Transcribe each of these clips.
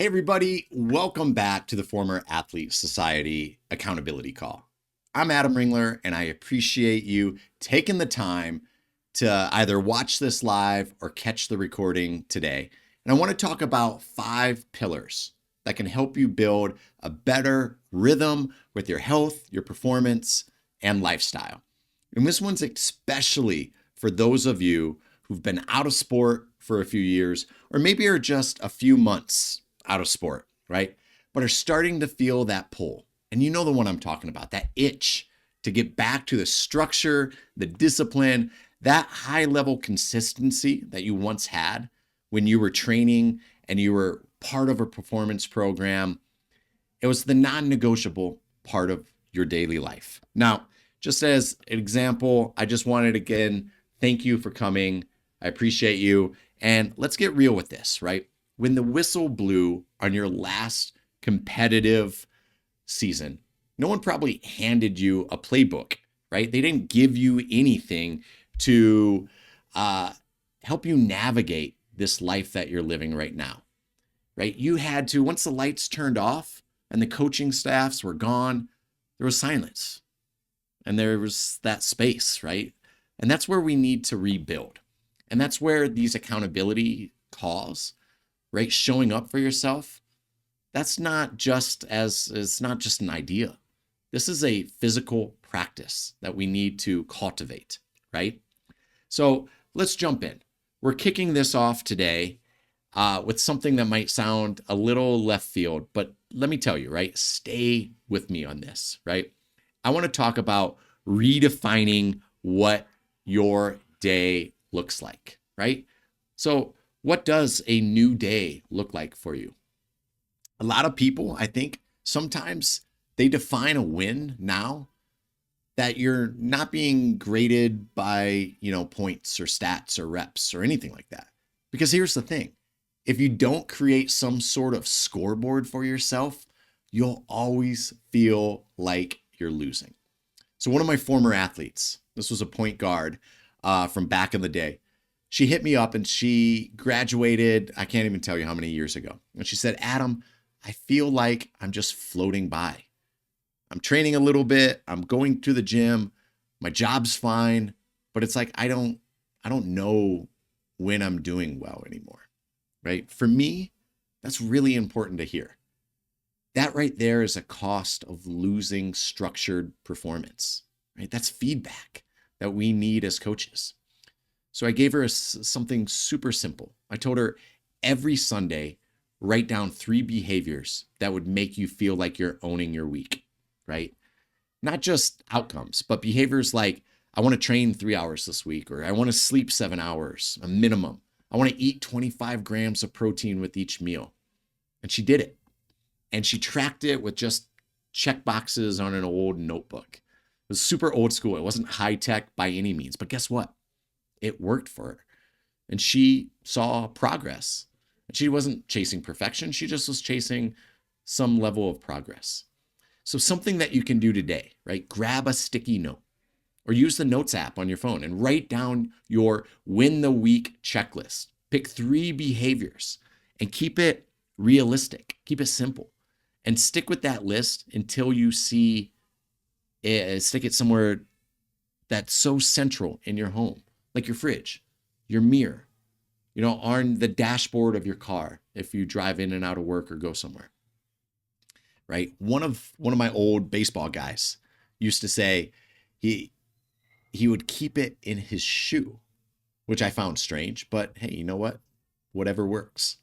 Hey, everybody, welcome back to the Former Athlete Society Accountability Call. I'm Adam Ringler, and I appreciate you taking the time to either watch this live or catch the recording today. And I want to talk about 5 pillars that can help you build a better rhythm with your health, your performance, and lifestyle. And this one's especially for those of you who've been out of sport for a few years, or maybe are just a few months out of sport, right? But are starting to feel that pull. And you know the one I'm talking about, that itch to get back to the structure, the discipline, that high level consistency that you once had when you were training and you were part of a performance program. It was the non-negotiable part of your daily life. Now, just as an example, I just wanted to again thank you for coming. I appreciate you. And let's get real with this, right? When the whistle blew on your last competitive season, no one probably handed you a playbook, right? They didn't give you anything to help you navigate this life that you're living right now, right? You had to, once the lights turned off and the coaching staffs were gone, there was silence and there was that space, right? And that's where we need to rebuild. And that's where these accountability calls, right? Showing up for yourself, that's not just it's not just an idea. This is a physical practice that we need to cultivate, right? So let's jump in. We're kicking this off today with something that might sound a little left field, but let me tell you, right? Stay with me on this, right? I want to talk about redefining what your day looks like, right? So what does a new day look like for you? A lot of people, I think, sometimes they define a win now that you're not being graded by, points or stats or reps or anything like that. Because here's the thing. If you don't create some sort of scoreboard for yourself, you'll always feel like you're losing. So one of my former athletes, this was a point guard from back in the day. She hit me up and she graduated, I can't even tell you how many years ago. And she said, Adam, I feel like I'm just floating by. I'm training a little bit. I'm going to the gym. My job's fine, but it's like I don't know when I'm doing well anymore. Right? For me, that's really important to hear. That right there is a cost of losing structured performance. Right? That's feedback that we need as coaches. So I gave her something super simple. I told her every Sunday, write down 3 behaviors that would make you feel like you're owning your week, right? Not just outcomes, but behaviors like, I want to train 3 hours this week, or I want to sleep 7 hours, a minimum. I want to eat 25 grams of protein with each meal. And she did it. And she tracked it with just check boxes on an old notebook. It was super old school. It wasn't high tech by any means, but guess what? It worked for her. And she saw progress. And she wasn't chasing perfection. She just was chasing some level of progress. So something that you can do today, right? Grab a sticky note or use the Notes app on your phone and write down your win the week checklist. Pick 3 behaviors and keep it realistic. Keep it simple and stick with that list until you see it, stick it somewhere that's so central in your home, like your fridge, your mirror, on the dashboard of your car if you drive in and out of work or go somewhere. Right? One of my old baseball guys used to say he would keep it in his shoe, which I found strange, but hey, you know what? Whatever works.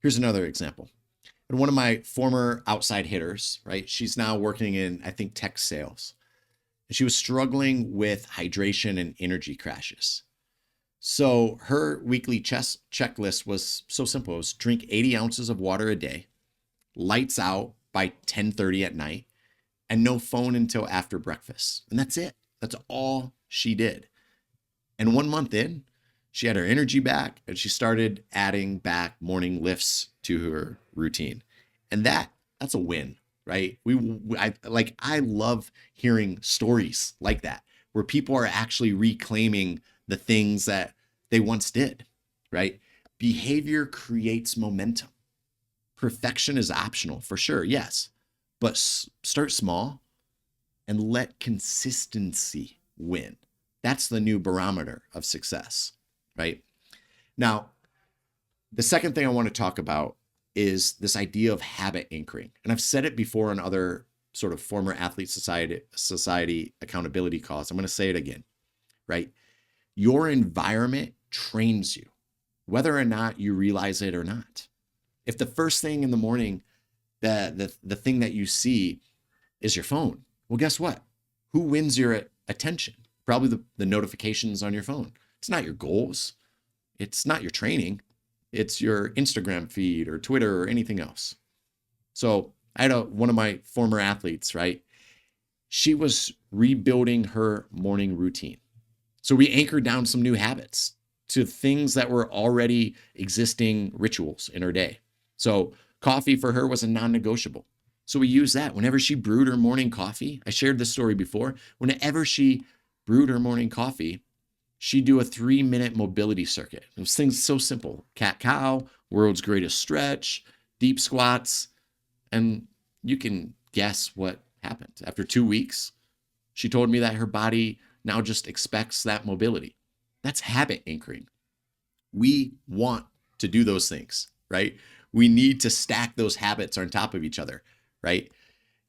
Here's another example. And one of my former outside hitters, right? She's now working in, I think, tech sales. And she was struggling with hydration and energy crashes. So her weekly checklist was so simple. It was drink 80 ounces of water a day, lights out by 10:30 at night, and no phone until after breakfast. And that's it. That's all she did. And 1 month in, she had her energy back and she started adding back morning lifts to her routine. And that's a win, right? I love hearing stories like that where people are actually reclaiming the things that they once did, right? Behavior creates momentum. Perfection is optional for sure, yes, but start small and let consistency win. That's the new barometer of success, right? Now, the second thing I want to talk about is this idea of habit anchoring. And I've said it before on other sort of former athlete society accountability calls. I'm going to say it again, right? Your environment trains you, whether or not you realize it or not. If the first thing in the morning, the thing that you see is your phone, well, guess what? Who wins your attention? Probably the notifications on your phone. It's not your goals. It's not your training. It's your Instagram feed or Twitter or anything else. So I had one of my former athletes, right? She was rebuilding her morning routine. So we anchored down some new habits to things that were already existing rituals in her day. So coffee for her was a non-negotiable. So we used that whenever she brewed her morning coffee. I shared this story before. Whenever she brewed her morning coffee, she'd do a 3-minute mobility circuit. It was things so simple: cat cow, world's greatest stretch, deep squats. And you can guess what happened. After 2 weeks, she told me that her body now just expects that mobility. That's habit anchoring. We want to do those things, right? We need to stack those habits on top of each other, right?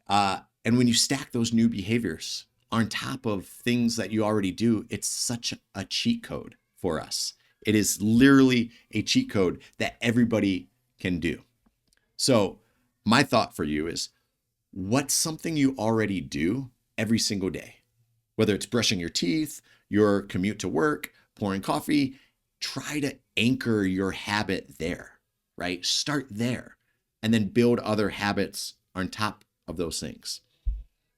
And when you stack those new behaviors on top of things that you already do, it's such a cheat code for us. It is literally a cheat code that everybody can do. So my thought for you is, what's something you already do every single day? Whether it's brushing your teeth, your commute to work, pouring coffee, try to anchor your habit there, right? Start there and then build other habits on top of those things.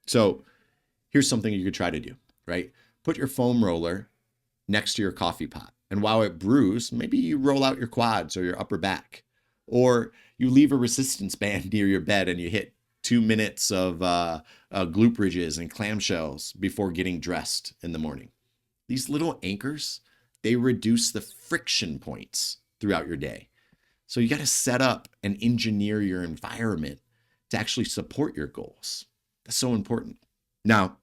So here's something you could try to do, right? Put your foam roller next to your coffee pot. And while it brews, maybe you roll out your quads or your upper back, or you leave a resistance band near your bed and you hit 2 minutes of glute bridges and clamshells before getting dressed in the morning. These little anchors, they reduce the friction points throughout your day. So you got to set up and engineer your environment to actually support your goals. That's so important. Now,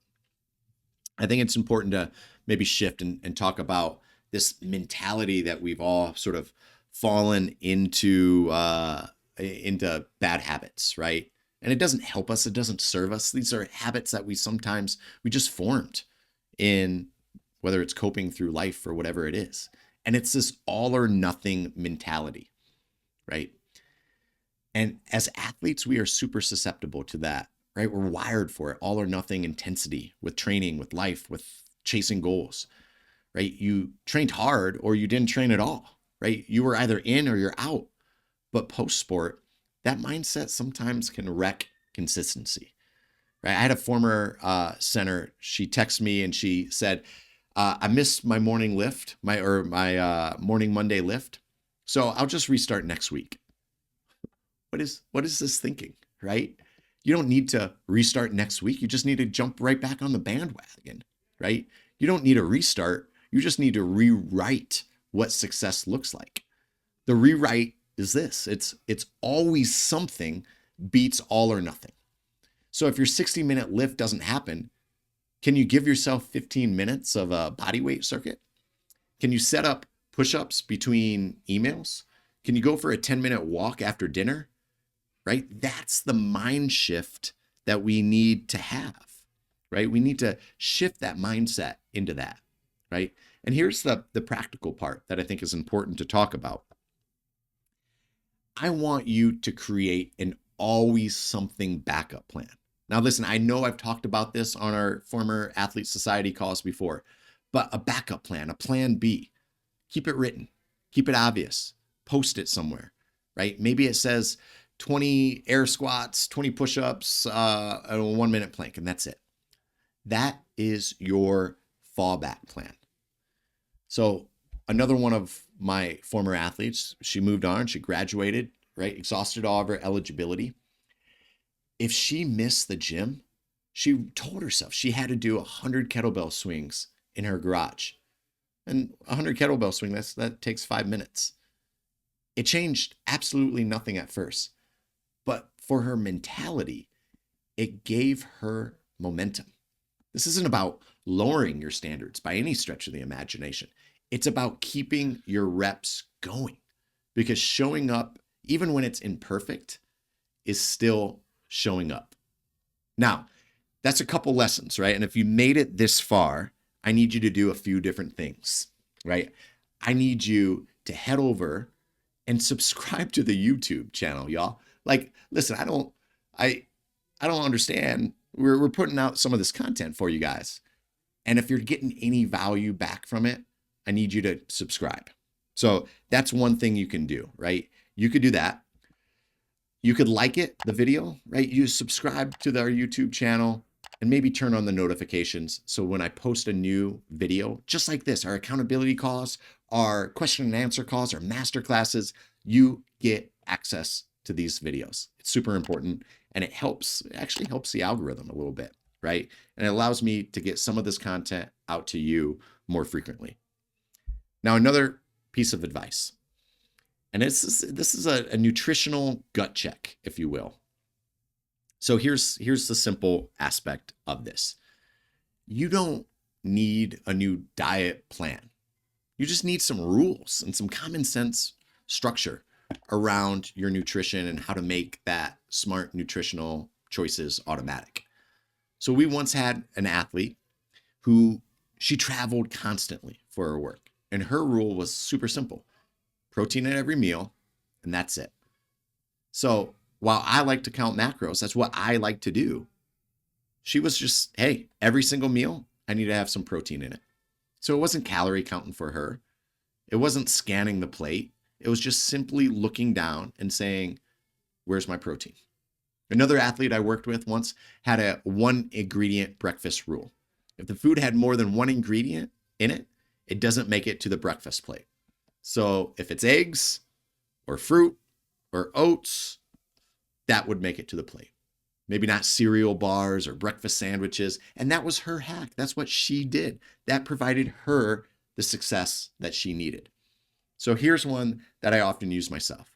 I think it's important to maybe shift and talk about this mentality that we've all sort of fallen into bad habits, right? And it doesn't help us. It doesn't serve us. These are habits that we just formed in, whether it's coping through life or whatever it is. And it's this all or nothing mentality, right? And as athletes, we are super susceptible to that, right? We're wired for it, all or nothing intensity with training, with life, with chasing goals, right? You trained hard or you didn't train at all, right? You were either in or you're out. But post-sport, that mindset sometimes can wreck consistency, right? I had a former center. She texted me and she said, I missed my morning lift, my morning Monday lift. So I'll just restart next week. What is this thinking, right? You don't need to restart next week. You just need to jump right back on the bandwagon, right? You don't need a restart. You just need to rewrite what success looks like. The rewrite is this. It's always something beats all or nothing. So if your 60-minute lift doesn't happen, can you give yourself 15 minutes of a body weight circuit? Can you set up push-ups between emails? Can you go for a 10-minute walk after dinner? Right? That's the mind shift that we need to have, right? We need to shift that mindset into that, right? And here's the practical part that I think is important to talk about. I want you to create an always something backup plan. Now, listen, I know I've talked about this on our former athlete society calls before, but a backup plan, a plan B, keep it written, keep it obvious, post it somewhere, right? Maybe it says 20 air squats, 20 push-ups, and a 1-minute plank, and that's it. That is your fallback plan. So another one of my former athletes, she moved on, she graduated, right? Exhausted all of her eligibility. If she missed the gym, she told herself she had to do 100 kettlebell swings in her garage. And 100 kettlebell swing, that takes 5 minutes. It changed absolutely nothing at first. but for her mentality, it gave her momentum. This isn't about lowering your standards by any stretch of the imagination. It's about keeping your reps going, because showing up, even when it's imperfect, is still showing up. Now, that's a couple lessons, right? And if you made it this far, I need you to do a few different things, right? I need you to head over and subscribe to the YouTube channel, y'all. Like, listen, I don't understand. We're putting out some of this content for you guys. And if you're getting any value back from it, I need you to subscribe. So that's one thing you can do, right? You could do that. You could like it, the video, right? You subscribe to our YouTube channel and maybe turn on the notifications. So when I post a new video, just like this, our accountability calls, our question and answer calls, our master classes, you get access to these videos. It's super important. And it actually helps the algorithm a little bit, right? And it allows me to get some of this content out to you more frequently. Now, another piece of advice, and this is a nutritional gut check, if you will. So here's the simple aspect of this. You don't need a new diet plan. You just need some rules and some common sense structure around your nutrition and how to make that smart nutritional choices automatic. So we once had an athlete who she traveled constantly for her work, and her rule was super simple: protein at every meal, and that's it. So while I like to count macros, that's what I like to do. She was just, hey, every single meal, I need to have some protein in it. So it wasn't calorie counting for her. It wasn't scanning the plate. It was just simply looking down and saying, where's my protein? Another athlete I worked with once had a 1-ingredient breakfast rule. If the food had more than 1 ingredient in it, it doesn't make it to the breakfast plate. So if it's eggs or fruit or oats, that would make it to the plate. Maybe not cereal bars or breakfast sandwiches. And that was her hack. That's what she did. That provided her the success that she needed. So here's one that I often use myself,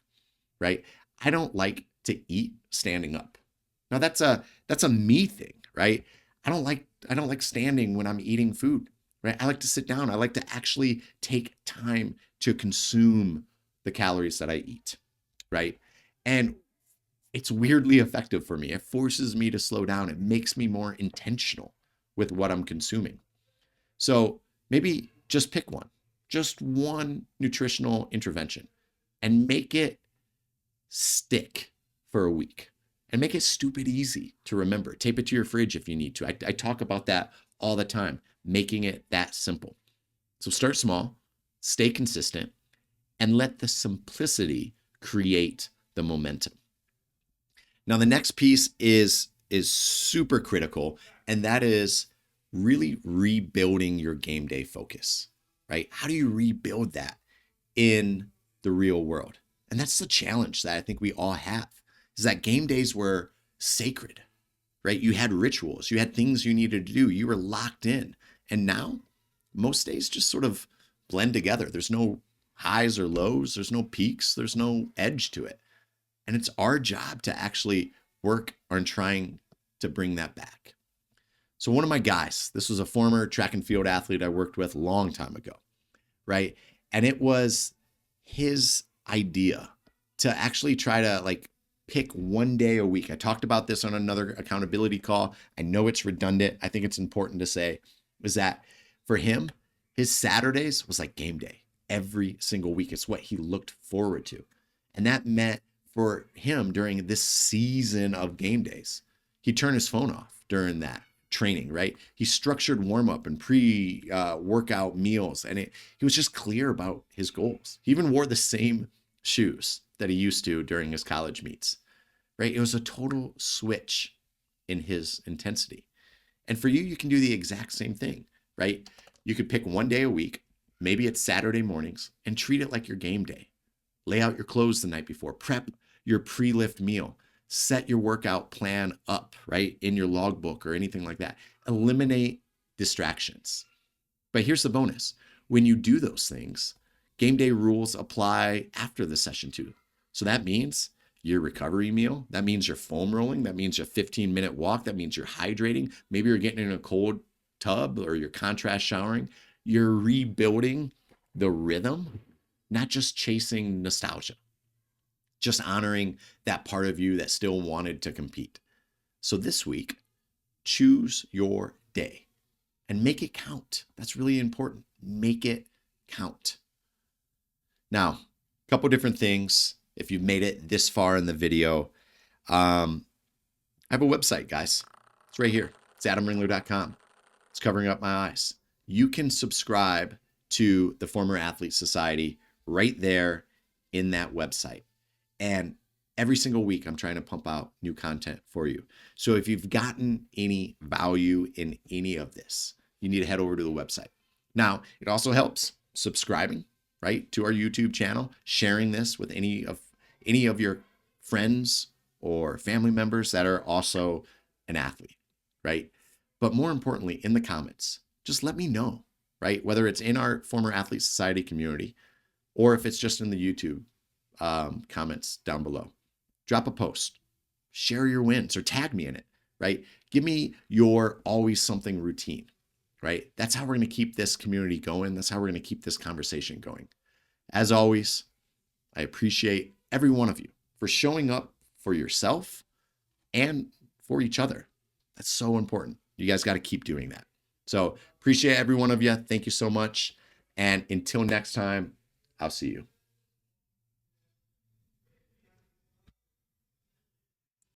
right? I don't like to eat standing up. Now that's a me thing, right? I don't like standing when I'm eating food, right? I like to sit down. I like to actually take time to consume the calories that I eat, right? And it's weirdly effective for me. It forces me to slow down. It makes me more intentional with what I'm consuming. So maybe just pick one, just one nutritional intervention, and make it stick for a week, and make it stupid easy to remember. Tape it to your fridge if you need to. I talk about that all the time, making it that simple. So start small, stay consistent, and let the simplicity create the momentum. Now, the next piece is super critical, and that is really rebuilding your game day focus, right? How do you rebuild that in the real world? And that's the challenge that I think we all have, is that game days were sacred, right? You had rituals, you had things you needed to do, you were locked in. And now most days just sort of blend together. There's no highs or lows, there's no peaks, there's no edge to it. And it's our job to actually work on trying to bring that back. So one of my guys, this was a former track and field athlete I worked with a long time ago, right? And it was his idea to actually try to pick one day a week. I talked about this on another accountability call. I know it's redundant. I think it's important to say is that for him, his Saturdays was like game day every single week. It's what he looked forward to. And that meant for him during this season of game days, he turned his phone off during that training, right? He structured warm-up and pre-workout meals, and he was just clear about his goals. He even wore the same shoes that he used to during his college meets, right? It was a total switch in his intensity. And for you, you can do the exact same thing, right? You could pick one day a week, maybe it's Saturday mornings, and treat it like your game day. Lay out your clothes the night before, prep your pre-lift meal, set your workout plan up, right, in your logbook or anything like that. Eliminate distractions. But here's the bonus. When you do those things, game day rules apply after the session too. So that means your recovery meal. That means you're foam rolling. That means your 15-minute walk. That means you're hydrating. Maybe you're getting in a cold tub or you're contrast showering. You're rebuilding the rhythm, not just chasing nostalgia, just honoring that part of you that still wanted to compete. So this week, choose your day and make it count. That's really important. Make it count. Now, a couple different things. If you've made it this far in the video, I have a website, guys. It's right here. It's adamringler.com. It's covering up my eyes. You can subscribe to the Former Athlete Society right there in that website. And every single week, I'm trying to pump out new content for you. So if you've gotten any value in any of this, you need to head over to the website. Now, it also helps subscribing, right, to our YouTube channel, sharing this with any of your friends or family members that are also an athlete, right? But more importantly, in the comments, just let me know, right? Whether it's in our Former Athlete Society community or if it's just in the YouTube comments down below. Drop a post, share your wins or tag me in it, right? Give me your always something routine, right? That's how we're going to keep this community going. That's how we're going to keep this conversation going. As always, I appreciate every one of you for showing up for yourself and for each other. That's so important. You guys got to keep doing that. So appreciate every one of you. Thank you so much. And until next time, I'll see you.